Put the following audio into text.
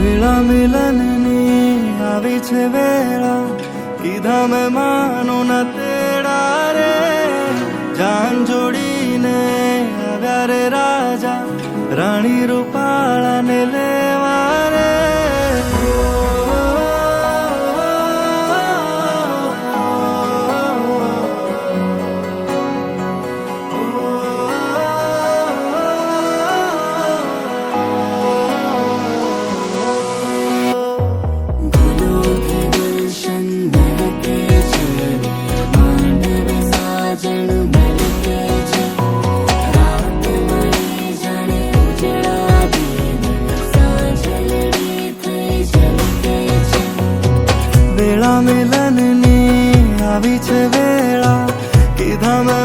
વેળા મિલનની આવી છે વેળા, કીધા મેં માનો ના તેડા રે. જાન જોડીને આવ્યા રે રાજા, રાણી રૂપાળાને લેવા રે. વેળા મિલનની આવી છે વેળા, કીધા મેં